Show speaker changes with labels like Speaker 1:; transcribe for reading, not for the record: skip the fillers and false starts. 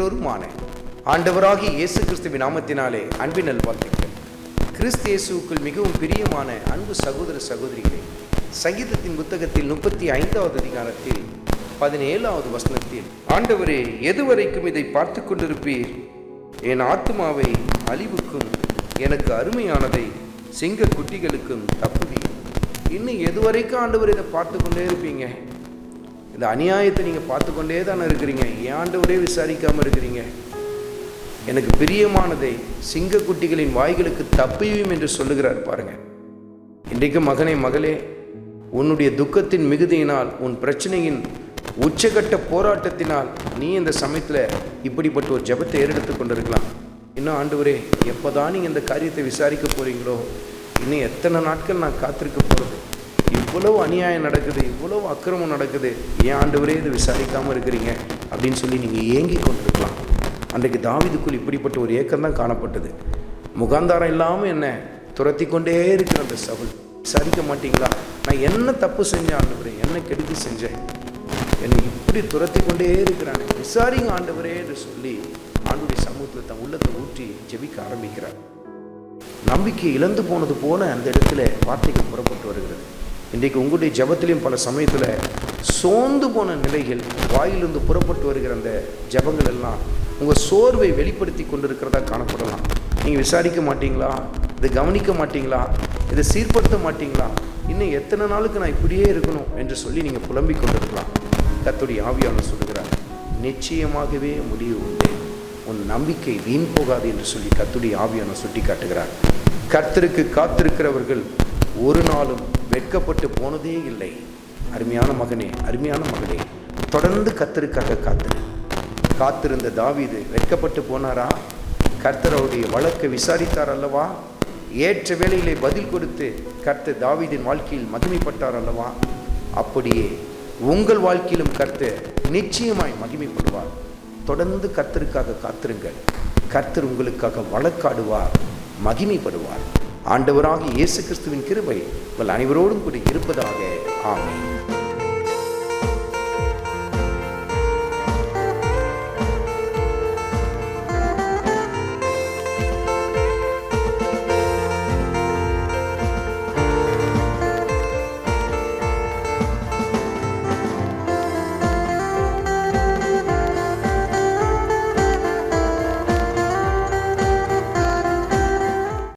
Speaker 1: பெற்றோருமான ஆண்டவராகிய இயேசு கிறிஸ்துவின் நாமத்தினாலே அன்பின் நல்வாழ்த்துக்கள். கிறிஸ்து இயேசுவுக்குள் மிகவும் பிரியமான அன்பு சகோதர சகோதரிகளே, சங்கீதத்தின் புத்தகத்தில் 35வது அதிகாரத்தில் 17வது வசனத்தில், ஆண்டவரே, எதுவரைக்கும் இதை பார்த்து கொண்டிருப்பீர்? என் ஆத்துமாவை அழிவுக்கும் எனக்கு அருமையானதை சிங்க குட்டிகளுக்கும் தப்புவீர். இன்னும் எதுவரைக்கும் ஆண்டவர் இதை பார்த்து கொண்டே இருப்பீங்க? இந்த அநியாயத்தை நீங்கள் பார்த்து கொண்டே தானே இருக்கிறீங்க. ஏன் ஆண்டவரே விசாரிக்காமல் இருக்கிறீங்க? எனக்கு பிரியமானதை சிங்க குட்டிகளின் வாய்களுக்கு தப்பியும் என்று சொல்லுகிறார் பாருங்க. இன்றைக்கு மகனே, மகளே, உன்னுடைய துக்கத்தின் மிகுதியினால், உன் பிரச்சனையின் உச்சகட்ட போராட்டத்தினால் நீ இந்த சமயத்தில் இப்படிப்பட்ட ஒரு ஜெபத்தை ஏறெடுத்து கொண்டிருக்கலாம். இன்னும் ஆண்டவரே, எப்போதான் நீங்கள் இந்த காரியத்தை விசாரிக்க போகிறீங்களோ, இன்னும் எத்தனை நாட்கள் நான் காத்திருக்க போகிறது? இவ்வளவு அநியாயம் நடக்குது, இவ்வளவு அக்கிரமம் நடக்குது, ஏன் ஆண்டவரே இதை விசாரிக்காமல் இருக்கிறீங்க அப்படின்னு சொல்லி நீங்கள் ஏங்கி கொண்டிருக்கலாம். அன்றைக்கு தாவீதுக்குள் இப்படிப்பட்ட ஒரு ஏக்கம் தான் காணப்பட்டது. முகாந்தாரம் இல்லாமல் என்ன துரத்தி கொண்டே இருக்கிற அந்த சவுல், விசாரிக்க மாட்டீங்களா? நான் என்ன தப்பு செஞ்சேன் ஆண்டவரே, என்ன கெடுத்து செஞ்சேன், என்னை இப்படி துரத்தி கொண்டே இருக்கிறானே, விசாரிங்க ஆண்டவரே என்று சொல்லி ஆண்டவருடைய சமூகத்தில் தன் உள்ளத்தை ஊற்றி ஜெபிக்க ஆரம்பிக்கிறார். நம்பிக்கை இழந்து போனது போல அந்த இடத்துல வார்த்தைகள் புறப்பட்டு வருகிறது. இன்றைக்கு உங்களுடைய ஜெபத்திலையும் பல சமயத்தில் சோர்ந்து போன நிலைகள், வாயிலிருந்து புறப்பட்டு வருகிற அந்த ஜெபங்கள் எல்லாம் உங்கள் சோர்வை வெளிப்படுத்தி கொண்டிருக்கிறதா காணப்படலாம். நீங்கள் விசாரிக்க மாட்டீங்களா? இதை கவனிக்க மாட்டீங்களா? இதை சீர்படுத்த மாட்டீங்களா? இன்னும் எத்தனை நாளுக்கு நான் இப்படியே இருக்கணும் என்று சொல்லி நீங்கள் புலம்பிக் கொண்டிருக்கலாம். கர்த்தருடைய ஆவியானவர் சொல்லுகிறார், நிச்சயமாகவே முடிவு உண்டு, உன் நம்பிக்கை வீண் போகாது என்று சொல்லி கர்த்தருடைய ஆவியானவர் சுட்டி காட்டுகிறார். கர்த்தருக்கு காத்திருக்கிறவர்கள் ஒரு நாளும் வெட்கப்பட்டு போனதே இல்லை. அருமையான மகனே, அருமையான மகளே, தொடர்ந்து கர்த்தருக்காக காத்திருந்த தாவீது வெட்கப்பட்டு போனாரா? கர்த்தர் அவருடைய வழக்கை விசாரித்தார் அல்லவா? ஏற்ற வேளையிலே பதில் கொடுத்து கர்த்தர் தாவீதின் வாழ்க்கையில் மகிமைப்பட்டார் அல்லவா? அப்படியே உங்கள் வாழ்க்கையிலும் கர்த்தர் நிச்சயமாய் மகிமைப்படுவார். தொடர்ந்து கர்த்தருக்காக காத்திருங்கள். கர்த்தர் உங்களுக்காக வழக்காடுவார், மகிமைப்படுவார். ஆண்டவராகிய இயேசு கிறிஸ்துவின் கிருபை உங்கள் அனைவரோடும் கூட இருப்பதாக. ஆமென்.